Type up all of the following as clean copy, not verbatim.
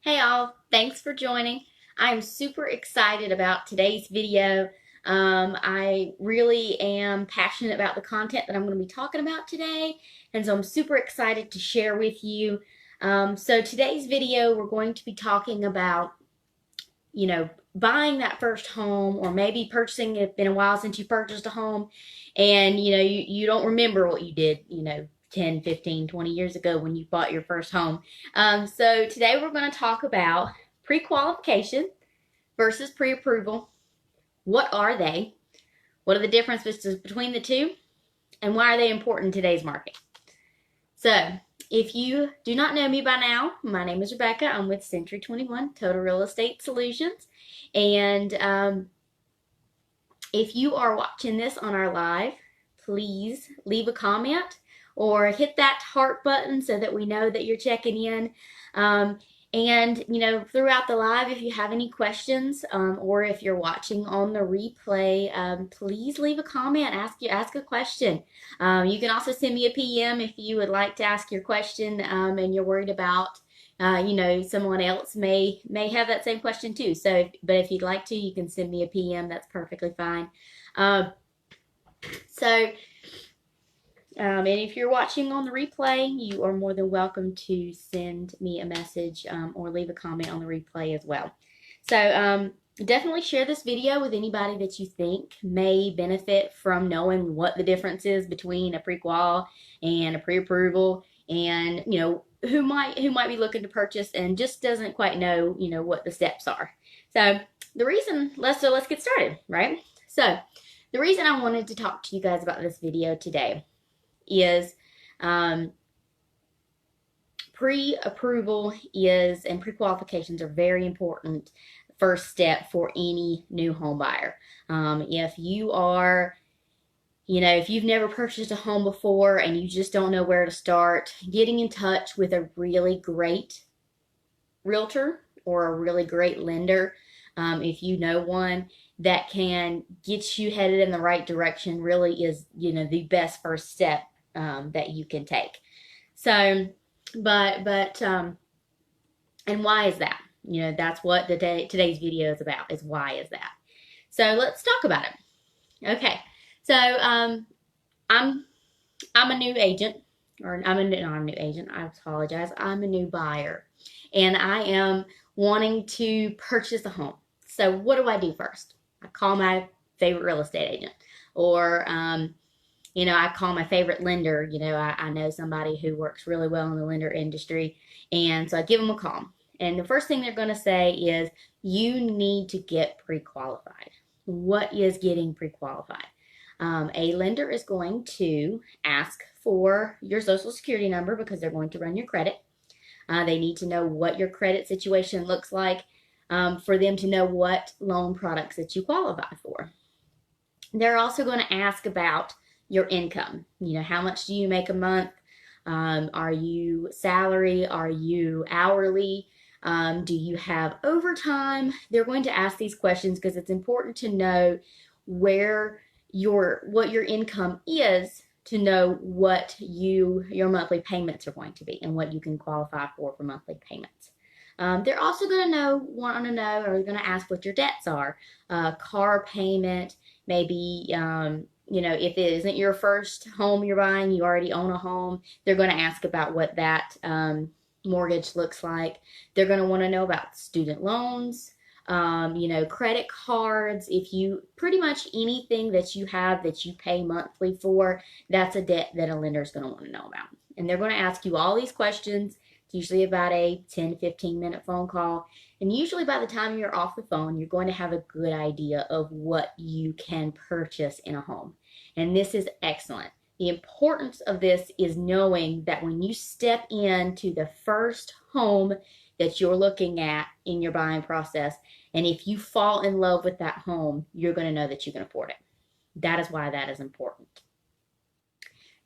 Hey all, thanks for joining. I'm super excited about today's video. I really am passionate about the content that I'm going to be talking about today, and so I'm super excited to share with you. So today's video, we're going to be talking about, buying that first home, or maybe purchasing. It's been a while since you purchased a home, and you don't remember what you did, 10, 15, 20 years ago when you bought your first home. So today we're going to talk about pre-qualification versus pre-approval. What are they? What are the differences between the two? And why are they important in today's market? So, if you do not know me by now, my name is Rebecca. I'm with Century 21 Total Real Estate Solutions. And if you are watching this on our live, please leave a comment or hit that heart button so that we know that you're checking in. And throughout the live, if you have any questions, or if you're watching on the replay, please leave a comment, ask a question. You can also send me a PM if you would like to ask your question, and you're worried about, someone else may have that same question too. But if you'd like to, you can send me a PM. That's perfectly fine. Um, so and if you're watching on the replay, you are more than welcome to send me a message, or leave a comment on the replay as well. So definitely share this video with anybody that you think may benefit from knowing what the difference is between a prequal and a pre-approval, and who might be looking to purchase and just doesn't quite know what the steps are. So let's get started, right? So the reason I wanted to talk to you guys about this video today is pre-approval and pre-qualifications are very important first step for any new home buyer. If you've never purchased a home before and you just don't know where to start, getting in touch with a really great realtor or a really great lender, if you know one that can get you headed in the right direction, really is the best first step that you can take. So, and why is that? That's what today's video is about, is why is that. So let's talk about it. Okay, so I'm a new agent, or not a new agent, I apologize. I'm a new buyer, and I am wanting to purchase a home. So what do I do first? I call my favorite real estate agent, or I call my favorite lender. I know somebody who works really well in the lender industry, and so I give them a call. And the first thing they're going to say is, you need to get pre-qualified. What is getting pre-qualified? A lender is going to ask for your social security number because they're going to run your credit. They need to know what your credit situation looks like, for them to know what loan products that you qualify for. They're also going to ask about your income. How much do you make a month? Are you salary? Are you hourly? Do you have overtime? They're going to ask these questions because it's important to know what your income is, to know what your monthly payments are going to be and what you can qualify for monthly payments. They're also going to ask what your debts are. Car payment, maybe, if it isn't your first home you're buying, you already own a home, they're going to ask about what that mortgage looks like. They're going to want to know about student loans, credit cards. If you, pretty much anything that you have that you pay monthly for, that's a debt that a lender is going to want to know about. And they're going to ask you all these questions. It's usually about a 10 to 15 minute phone call. And usually by the time you're off the phone, you're going to have a good idea of what you can purchase in a home. And this is excellent. The importance of this is knowing that when you step into the first home that you're looking at in your buying process, and if you fall in love with that home, you're going to know that you can afford it. That is why that is important.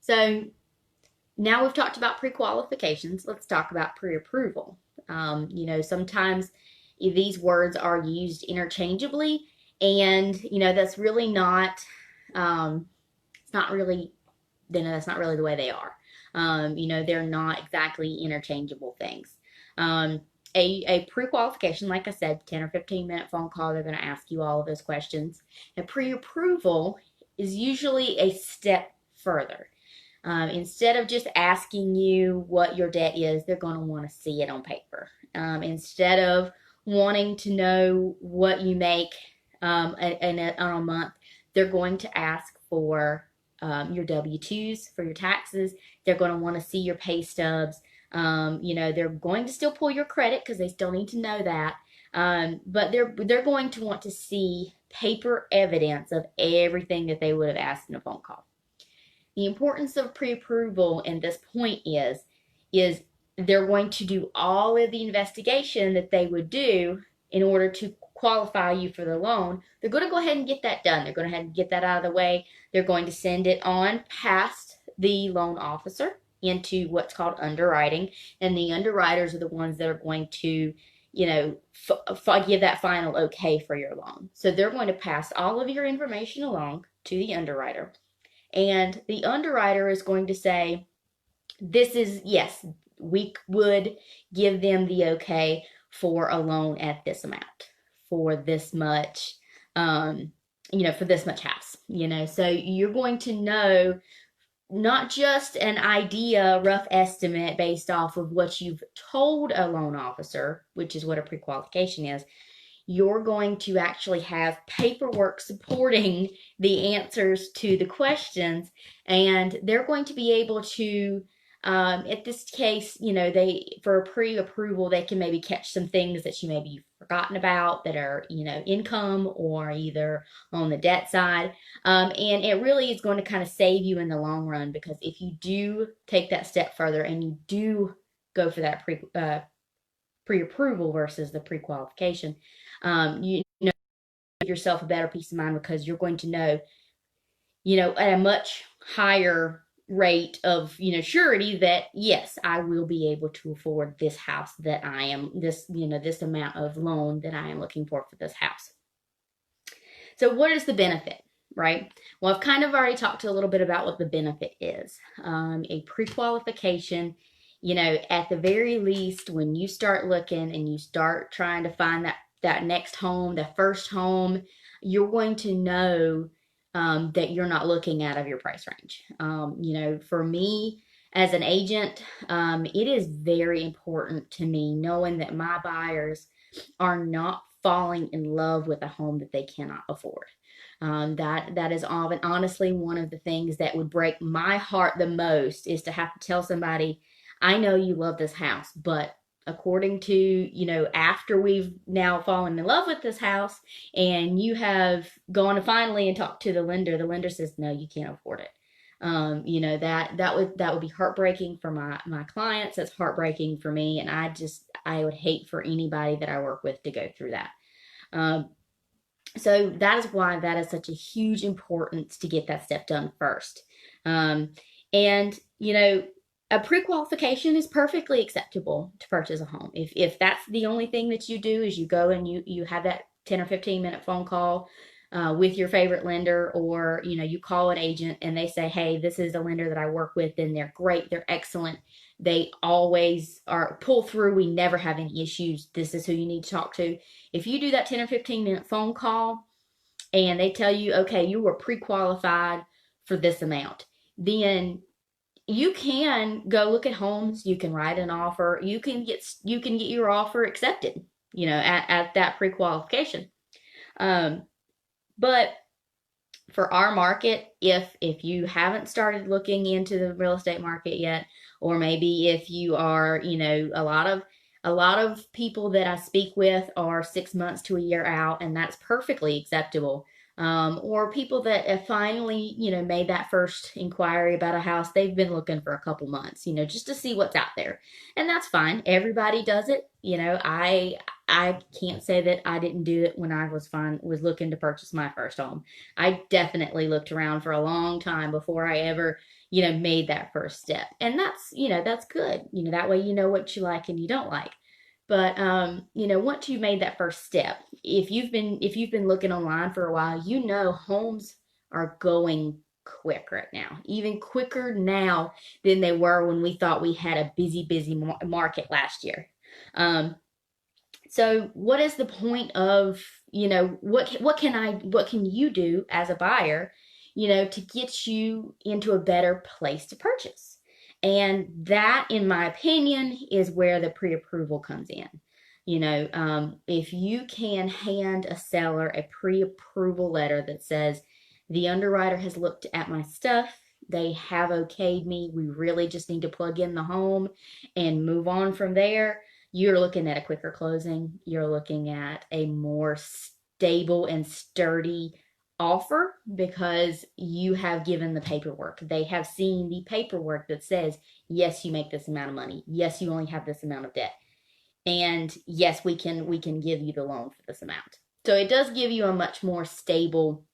So now we've talked about pre-qualifications, let's talk about pre-approval. Sometimes these words are used interchangeably, and that's really not, that's not really the way they are. They're not exactly interchangeable things. a pre-qualification, like I said, 10 or 15-minute phone call, they're going to ask you all of those questions. A pre-approval is usually a step further. Instead of just asking you what your debt is, they're going to want to see it on paper. Instead of wanting to know what you make on a month, they're going to ask for your W-2s for your taxes. They're going to want to see your pay stubs. They're going to still pull your credit because they still need to know that. But they're going to want to see paper evidence of everything that they would have asked in a phone call. The importance of pre-approval in this point is they're going to do all of the investigation that they would do in order to qualify you for the loan. They're going to go ahead and get that done. They're going to go ahead and get that out of the way. They're going to send it on past the loan officer into what's called underwriting, and the underwriters are the ones that are going to give that final okay for your loan. So they're going to pass all of your information along to the underwriter. And the underwriter is going to say, yes, we would give them the okay for a loan at this amount, for this much, for this much house, So you're going to know not just an idea, rough estimate based off of what you've told a loan officer, which is what a pre-qualification is. You're going to actually have paperwork supporting the answers to the questions, and they're going to be able to, at this case, for a pre-approval, they can maybe catch some things that you maybe you've forgotten about that are, income or either on the debt side. And it really is going to kind of save you in the long run, because if you do take that step further and you do go for that pre-approval versus the pre-qualification, you know give yourself a better peace of mind, because you're going to know, at a much higher rate of, surety that yes, I will be able to afford this house that I am this amount of loan that I am looking for this house. So what is the benefit, right? Well, I've kind of already talked a little bit about what the benefit is. A pre-qualification, at the very least, when you start looking and you start trying to find that next home, the first home, you're going to know that you're not looking out of your price range. For me as an agent, it is very important to me knowing that my buyers are not falling in love with a home that they cannot afford. That is often, honestly, one of the things that would break my heart the most, is to have to tell somebody, I know you love this house, but according to, after we've now fallen in love with this house and you have gone to finally and talked to the lender says, no, you can't afford it. That would be heartbreaking for my clients. That's heartbreaking for me. And I would hate for anybody that I work with to go through that. So that is why that is such a huge importance to get that step done first. And a pre-qualification is perfectly acceptable to purchase a home. If that's the only thing that you do, is you go and you have that 10 or 15-minute phone call with your favorite lender, or you call an agent and they say, hey, this is a lender that I work with, and they're great, they're excellent, they always are pull through, we never have any issues, this is who you need to talk to. If you do that 10 or 15-minute phone call and they tell you, okay, you were pre-qualified for this amount, then you can go look at homes, you can write an offer, you can get your offer accepted, at that pre-qualification. But for our market, if you haven't started looking into the real estate market yet, or maybe if you are, a lot of people that I speak with are 6 months to a year out, and that's perfectly acceptable. Or people that have finally, made that first inquiry about a house, they've been looking for a couple months, just to see what's out there. And that's fine. Everybody does it. I can't say that I didn't do it when I was looking to purchase my first home. I definitely looked around for a long time before I ever, made that first step. And that's good. That way you know what you like and you don't like. But once you've made that first step, if you've been looking online for a while, homes are going quick right now, even quicker now than they were when we thought we had a busy market last year. So what is the point of, what can you do as a buyer, to get you into a better place to purchase? And that, in my opinion, is where the pre-approval comes in. If you can hand a seller a pre-approval letter that says the underwriter has looked at my stuff, they have okayed me, we really just need to plug in the home and move on from there, you're looking at a quicker closing. You're looking at a more stable and sturdy offer because you have given the paperwork. They have seen the paperwork that says, yes, you make this amount of money. Yes, you only have this amount of debt. And yes, we can give you the loan for this amount. So it does give you a much more stable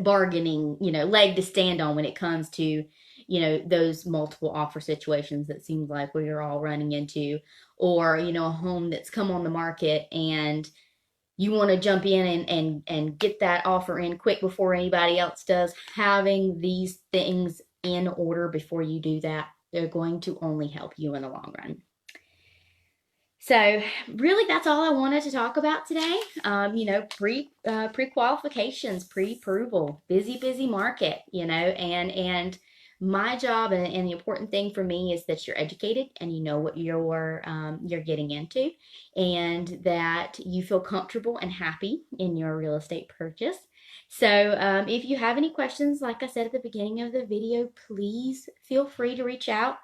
bargaining, leg to stand on when it comes to, those multiple offer situations that seems like we're all running into, or, a home that's come on the market and you want to jump in and get that offer in quick before anybody else does. Having these things in order before you do that, they're going to only help you in the long run. So really, that's all I wanted to talk about today. Pre-qualifications, pre-approval, busy market. And my job and the important thing for me is that you're educated and you know what you're getting into, and that you feel comfortable and happy in your real estate purchase. So if you have any questions, like I said at the beginning of the video, please feel free to reach out.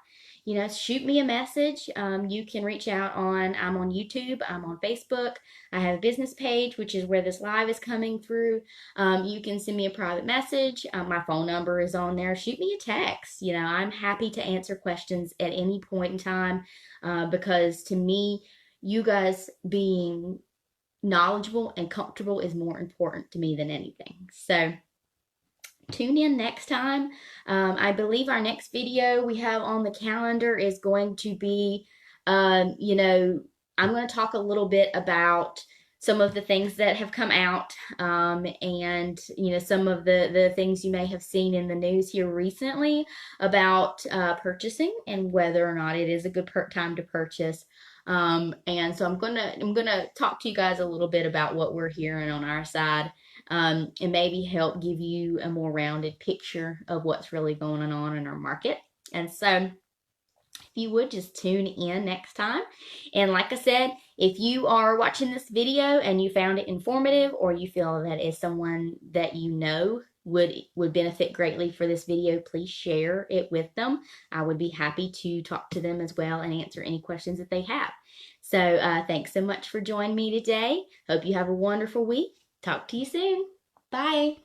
Shoot me a message. You can reach out I'm on YouTube, I'm on Facebook. I have a business page, which is where this live is coming through. You can send me a private message. My phone number is on there. Shoot me a text. I'm happy to answer questions at any point in time, because to me, you guys being knowledgeable and comfortable is more important to me than anything. So tune in next time. I believe our next video we have on the calendar is going to be, I'm going to talk a little bit about some of the things that have come out, and some of the things you may have seen in the news here recently about purchasing and whether or not it is a good time to purchase. And so I'm gonna talk to you guys a little bit about what we're hearing on our side, and maybe help give you a more rounded picture of what's really going on in our market. And so if you would just tune in next time. And like I said, if you are watching this video and you found it informative, or you feel that is someone that would benefit greatly for this video, please share it with them. I would be happy to talk to them as well and answer any questions that they have. So thanks so much for joining me today. Hope you have a wonderful week. Talk to you soon. Bye.